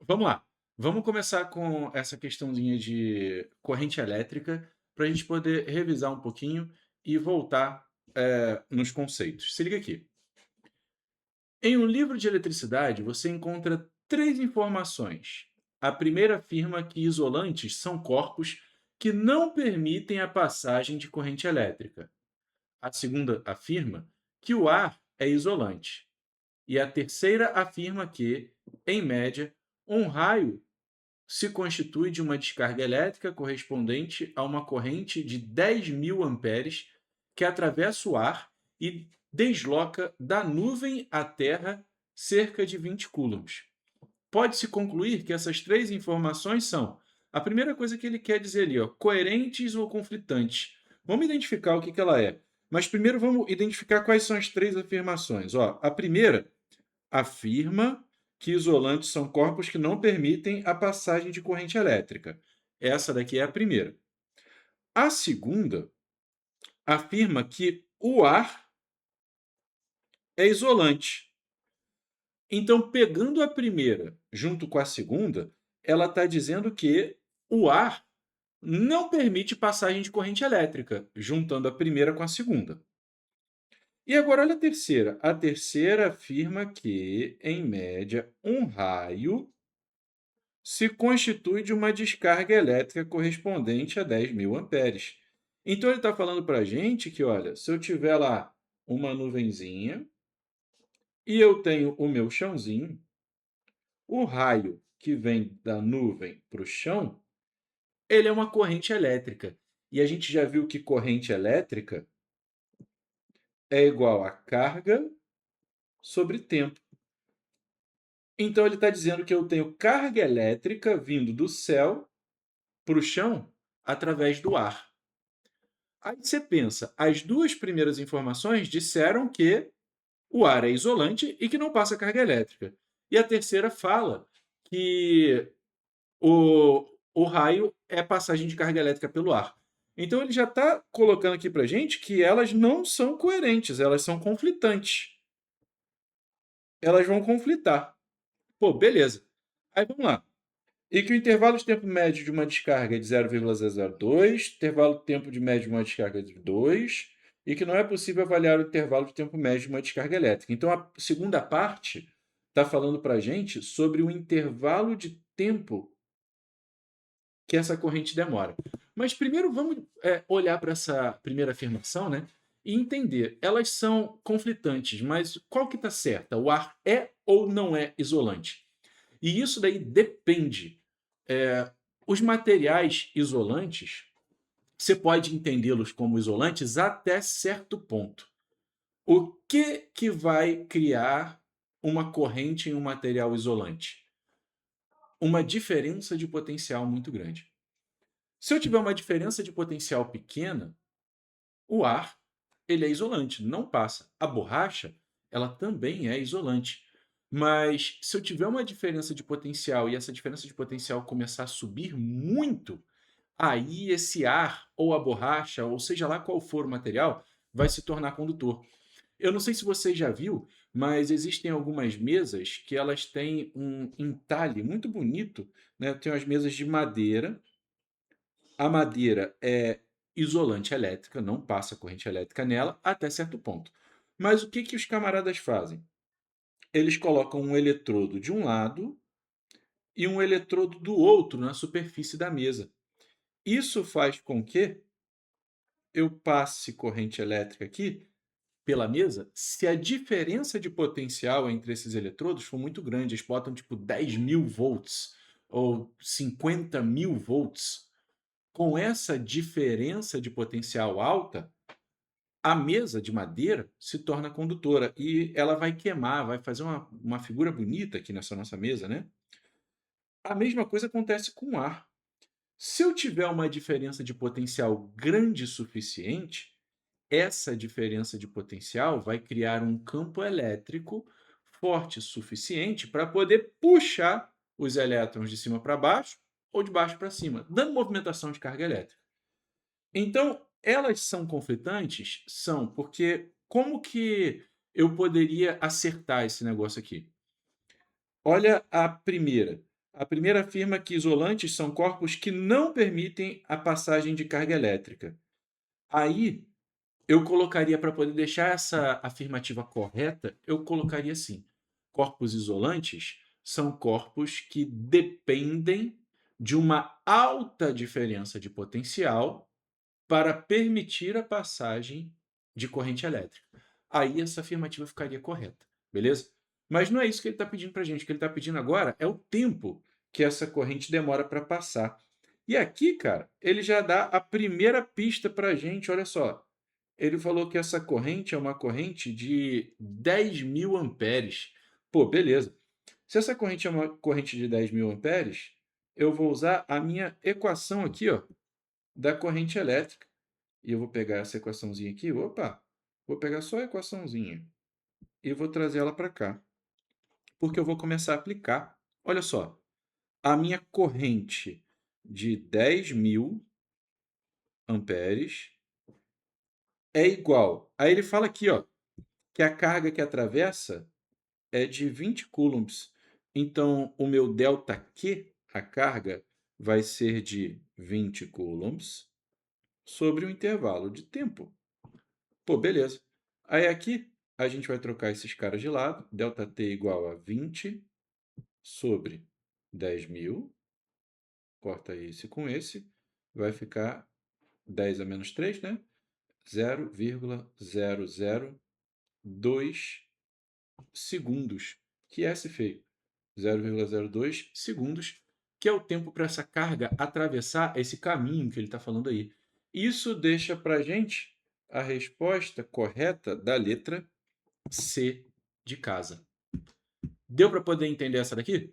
Vamos lá. Vamos começar com essa questãozinha de corrente elétrica, para a gente poder revisar um pouquinho e voltar, nos conceitos. Se liga aqui. Em um livro de eletricidade, você encontra 3 informações. A primeira afirma que isolantes são corpos que não permitem a passagem de corrente elétrica. A segunda afirma que o ar é isolante. E a terceira afirma que, em média, um raio se constitui de uma descarga elétrica correspondente a uma corrente de 10.000 amperes que atravessa o ar e desloca da nuvem à Terra cerca de 20 coulombs. Pode-se concluir que essas três informações são a primeira coisa que ele quer dizer ali, ó, coerentes ou conflitantes. Vamos identificar o que ela é. Mas primeiro vamos identificar quais são as três afirmações. Ó, a primeira afirma que isolantes são corpos que não permitem a passagem de corrente elétrica. Essa daqui é a primeira. A segunda afirma que o ar é isolante. Então, pegando a primeira junto com a segunda, ela está dizendo que o ar não permite passagem de corrente elétrica, juntando a primeira com a segunda. E agora olha a terceira. A terceira afirma que, em média, um raio se constitui de uma descarga elétrica correspondente a 10.000 amperes. Então ele está falando para a gente que, olha, se eu tiver lá uma nuvenzinha e eu tenho o meu chãozinho, o raio que vem da nuvem para o chão, ele é uma corrente elétrica. E a gente já viu que corrente elétrica é igual a carga sobre tempo. Então ele está dizendo que eu tenho carga elétrica vindo do céu para o chão através do ar. Aí você pensa, as duas primeiras informações disseram que o ar é isolante e que não passa carga elétrica. E a terceira fala que o raio é passagem de carga elétrica pelo ar. Então ele já está colocando aqui para gente que elas não são coerentes, elas são conflitantes. Elas vão conflitar. Pô, beleza. Aí vamos lá. E que o intervalo de tempo médio de uma descarga é de 0,002, intervalo de tempo de médio de uma descarga é de 2, e que não é possível avaliar o intervalo de tempo médio de uma descarga elétrica. Então, a segunda parte está falando para a gente sobre o intervalo de tempo que essa corrente demora. Mas primeiro vamos olhar para essa primeira afirmação, né? E entender, elas são conflitantes, mas qual que está certa? O ar é ou não é isolante? E isso daí depende. É, os materiais isolantes, você pode entendê-los como isolantes até certo ponto. O que vai criar uma corrente em um material isolante? Uma diferença de potencial muito grande. Se eu tiver uma diferença de potencial pequena, o ar ele é isolante, não passa. A borracha, ela também é isolante. Mas se eu tiver uma diferença de potencial e essa diferença de potencial começar a subir muito, aí esse ar ou a borracha, ou seja lá qual for o material, vai se tornar condutor. Eu não sei se você já viu, mas existem algumas mesas que elas têm um entalhe muito bonito, né? Tem as mesas de madeira. A madeira é isolante elétrica, não passa corrente elétrica nela até certo ponto. Mas o que que os camaradas fazem? Eles colocam um eletrodo de um lado e um eletrodo do outro na superfície da mesa. Isso faz com que eu passe corrente elétrica aqui pela mesa se a diferença de potencial entre esses eletrodos for muito grande. Eles botam tipo 10.000 volts ou 50.000 volts. Com essa diferença de potencial alta, a mesa de madeira se torna condutora e ela vai queimar, vai fazer uma figura bonita aqui nessa nossa mesa, né? A mesma coisa acontece com o ar. Se eu tiver uma diferença de potencial grande o suficiente, essa diferença de potencial vai criar um campo elétrico forte o suficiente para poder puxar os elétrons de cima para baixo ou de baixo para cima, dando movimentação de carga elétrica. Então, elas são conflitantes? São, porque como que eu poderia acertar esse negócio aqui? Olha a primeira. A primeira afirma que isolantes são corpos que não permitem a passagem de carga elétrica. Aí, eu colocaria, para poder deixar essa afirmativa correta, eu colocaria assim: corpos isolantes são corpos que dependem de uma alta diferença de potencial para permitir a passagem de corrente elétrica. Aí essa afirmativa ficaria correta, beleza? Mas não é isso que ele está pedindo para a gente. O que ele está pedindo agora é o tempo que essa corrente demora para passar. E aqui, cara, ele já dá a primeira pista para a gente. Olha só, ele falou que essa corrente é uma corrente de 10.000 amperes. Pô, beleza. Se essa corrente é uma corrente de 10.000 amperes, eu vou usar a minha equação aqui, ó, da corrente elétrica. E eu vou pegar essa equaçãozinha aqui, opa, vou pegar só a equaçãozinha e vou trazer ela para cá, porque eu vou começar a aplicar. Olha só, a minha corrente de 10.000 amperes é igual. Aí ele fala aqui, ó, que a carga que atravessa é de 20 coulombs. Então, o meu ΔQ, a carga, vai ser de 20 coulombs sobre um intervalo de tempo. Pô, beleza. Aí aqui a gente vai trocar esses caras de lado. ΔT igual a 20 sobre 10.000. Corta esse com esse. Vai ficar 10 a menos 3, né? 0,002 segundos. Que é esse feio. 0,02 segundos, que é o tempo para essa carga atravessar esse caminho que ele está falando aí. Isso deixa para a gente a resposta correta da letra C de casa. Deu para poder entender essa daqui?